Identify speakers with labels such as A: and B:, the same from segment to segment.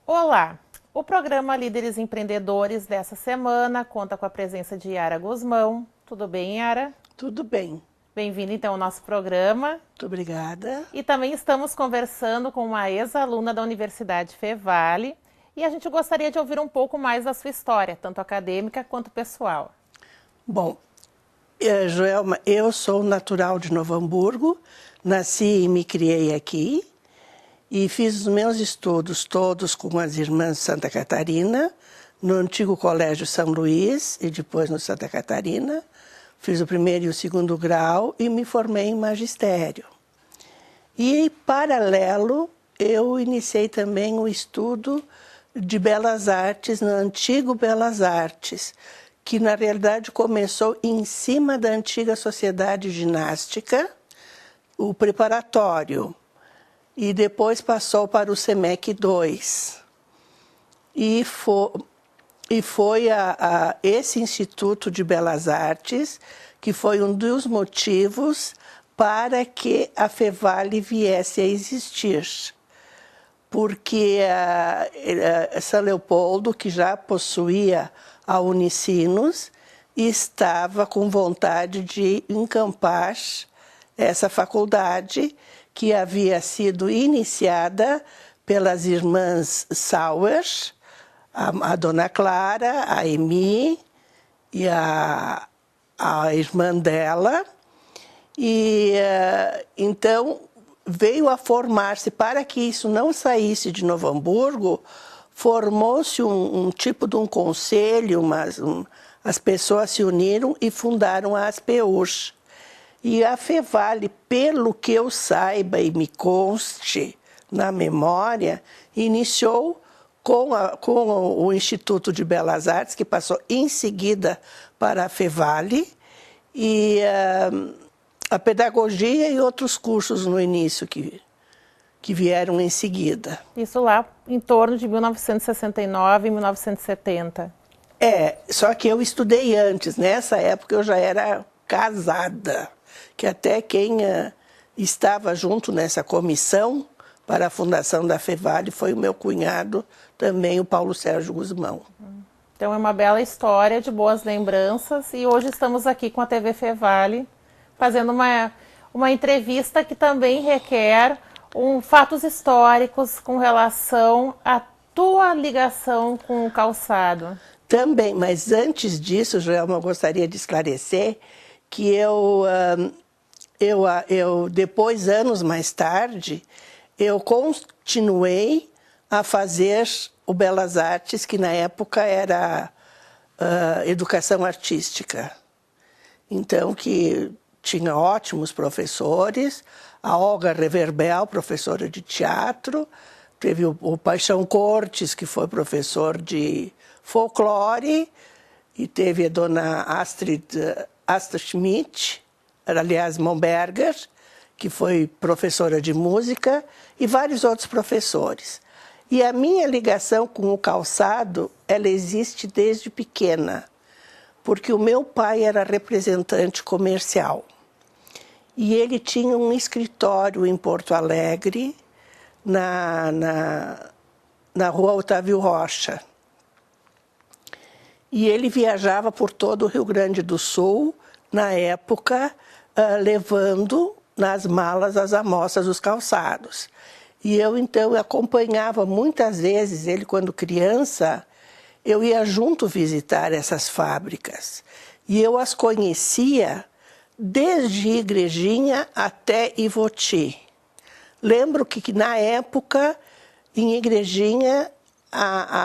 A: Olá! O programa Líderes Empreendedores dessa semana conta com a presença de Yara Guzmão. Tudo bem, Yara?
B: Tudo bem.
A: Bem-vinda, então, ao nosso programa.
B: Muito obrigada.
A: E também estamos conversando com uma ex-aluna da Universidade Fevale e a gente gostaria de ouvir um pouco mais da sua história, tanto acadêmica quanto pessoal.
B: Bom, Joelma, eu sou natural de Novo Hamburgo, nasci e me criei aqui e fiz os meus estudos todos com as irmãs de Santa Catarina, no antigo Colégio São Luís e depois no Santa Catarina. Fiz o primeiro e o segundo grau e me formei em magistério. E, paralelo, eu iniciei também o estudo de Belas Artes, no antigo Belas Artes, que na realidade começou em cima da antiga Sociedade Ginástica, o preparatório, e depois passou para o SEMEC II. E foi esse Instituto de Belas Artes que foi um dos motivos para que a Fevale viesse a existir. Porque São Leopoldo, que já possuía a Unicinos, estava com vontade de encampar essa faculdade que havia sido iniciada pelas irmãs Sauer, a Dona Clara, a Emi e a irmã dela. E então veio a formar-se, para que isso não saísse de Novo Hamburgo, formou-se um tipo de um conselho, as pessoas se uniram e fundaram a ASPEUR. E a Fevale, pelo que eu saiba e me conste na memória, iniciou com o Instituto de Belas Artes, que passou em seguida para a Fevale, e a pedagogia e outros cursos no início que vieram em seguida.
A: Isso lá em torno de 1969 e 1970.
B: Só que eu estudei antes. Nessa época eu já era casada, que até quem estava junto nessa comissão para a fundação da Fevale foi o meu cunhado, também o Paulo Sérgio Guzmão.
A: Então é uma bela história de boas lembranças e hoje estamos aqui com a TV Fevale fazendo uma entrevista que também requer fatos históricos com relação à tua ligação com o calçado.
B: Também, mas antes disso, Joelma, eu gostaria de esclarecer que depois, anos mais tarde, eu continuei a fazer o Belas Artes, que na época era educação artística. Então, que tinha ótimos professores, a Olga Reverbel, professora de teatro, teve o Paixão Cortes, que foi professor de folclore, e teve a dona Astrid Schmidt, aliás, Momberger, que foi professora de música, e vários outros professores. E a minha ligação com o calçado, ela existe desde pequena, porque o meu pai era representante comercial. E ele tinha um escritório em Porto Alegre, na rua Otávio Rocha. E ele viajava por todo o Rio Grande do Sul, na época, levando nas malas as amostras dos calçados. E eu, então, acompanhava muitas vezes ele, quando criança, eu ia junto visitar essas fábricas. E eu as conhecia desde Igrejinha até Ivoti. Lembro que na época, em Igrejinha,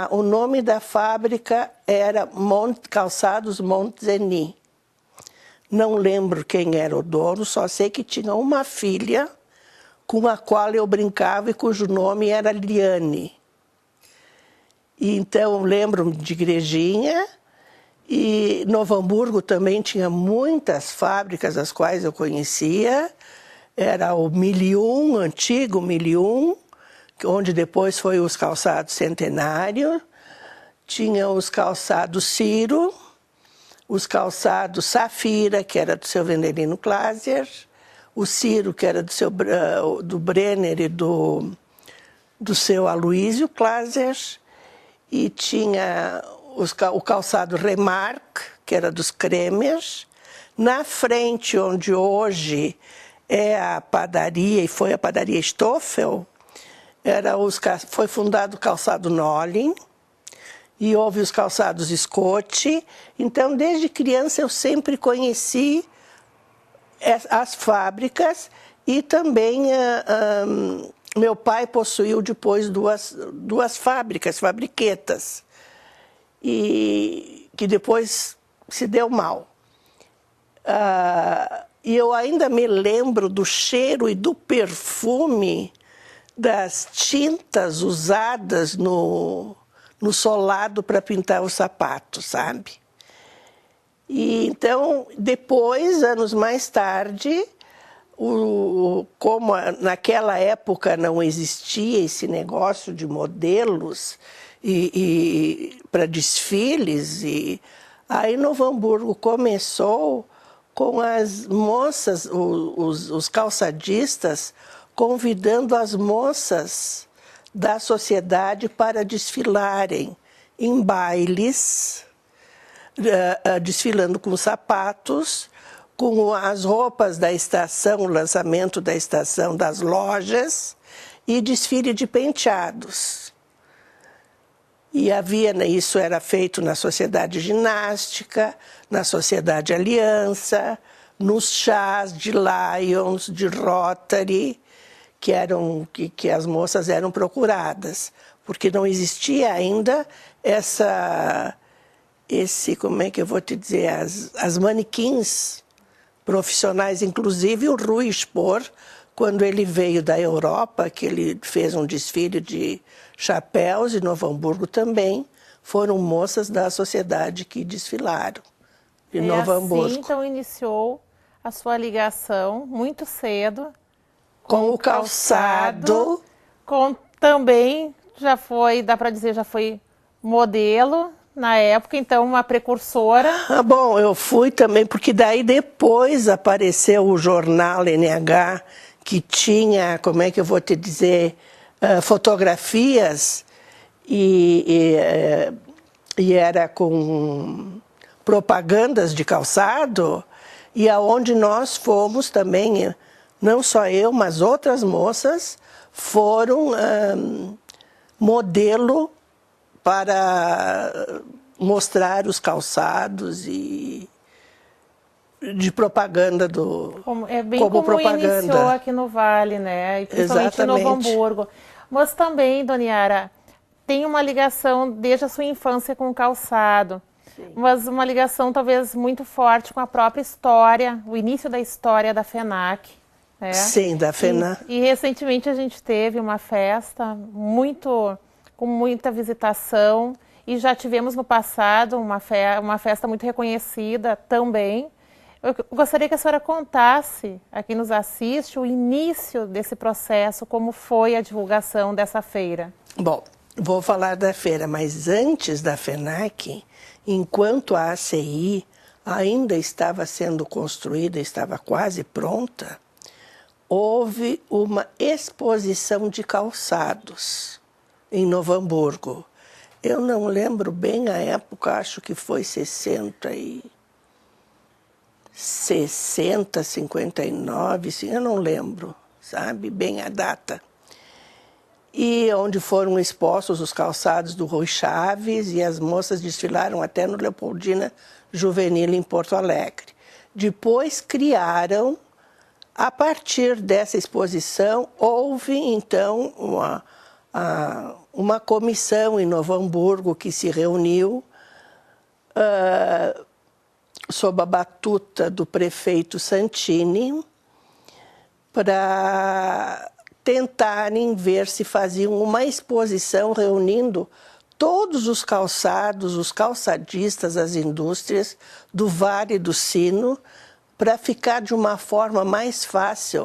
B: o nome da fábrica era Calçados Montzeni. Não lembro quem era o dono, só sei que tinha uma filha com a qual eu brincava e cujo nome era Liane. E então, lembro-me de Igrejinha, e Novo Hamburgo também tinha muitas fábricas, as quais eu conhecia. Era o Milium, antigo Milium, onde depois foi os calçados Centenário. Tinha os calçados Ciro, os calçados Safira, que era do seu Vendelino Glaser, o Ciro, que era do Brenner e do do seu Aloísio Glaser, e tinha o calçado Remarque, que era dos Kremers. Na frente, onde hoje é a padaria, e foi a padaria Stoffel, foi fundado o calçado Nollin, e houve os calçados Scott. Então, desde criança, eu sempre conheci as fábricas, e também meu pai possuiu depois duas fábricas, fabriquetas, e que depois se deu mal. E eu ainda me lembro do cheiro e do perfume das tintas usadas no solado para pintar os sapatos, sabe? E então, depois, anos mais tarde, como naquela época não existia esse negócio de modelos para desfiles, e aí Novo Hamburgo começou com as moças, os calçadistas, convidando as moças da sociedade para desfilarem em bailes, desfilando com sapatos, com as roupas da estação, o lançamento da estação das lojas, e desfile de penteados. E isso era feito na Sociedade Ginástica, na Sociedade Aliança, nos chás de Lions, de Rotary, que as moças eram procuradas, porque não existia ainda como é que eu vou te dizer, as manequins profissionais. Inclusive o Rui Spohr, quando ele veio da Europa, que ele fez um desfile de chapéus, e Novo Hamburgo também, foram moças da sociedade que desfilaram de Novo Hamburgo.
A: Assim, então, iniciou a sua ligação muito cedo
B: com o calçado.
A: Também já foi, dá para dizer, já foi modelo na época, então uma precursora.
B: Bom, eu fui também, porque daí depois apareceu o jornal NH, que tinha, como é que eu vou te dizer, fotografias, e era com propagandas de calçado, e aonde nós fomos também, não só eu, mas outras moças, foram modelo para mostrar os calçados e de propaganda
A: como propaganda. Iniciou aqui no Vale, né? E principalmente em Novo Hamburgo. Mas também, Dona Yara, tem uma ligação desde a sua infância com o calçado. Sim. Mas uma ligação talvez muito forte com a própria história, o início da história da FENAC. Né?
B: Sim, da FENAC.
A: E recentemente a gente teve uma festa com muita visitação, e já tivemos no passado uma festa muito reconhecida também. Eu gostaria que a senhora contasse, a quem nos assiste, o início desse processo, como foi a divulgação dessa feira.
B: Bom, vou falar da feira, mas antes da FENAC, enquanto a ACI ainda estava sendo construída, estava quase pronta, houve uma exposição de calçados em Novo Hamburgo. Eu não lembro bem a época, acho que foi 60, 59, eu não lembro, sabe, bem a data. E onde foram expostos os calçados do Rui Chaves, e as moças desfilaram até no Leopoldina Juvenil, em Porto Alegre. Depois criaram, a partir dessa exposição, houve então uma comissão em Novo Hamburgo que se reuniu sob a batuta do prefeito Santini para tentarem ver se faziam uma exposição reunindo todos os calçados, os calçadistas, as indústrias do Vale do Sino, para ficar de uma forma mais fácil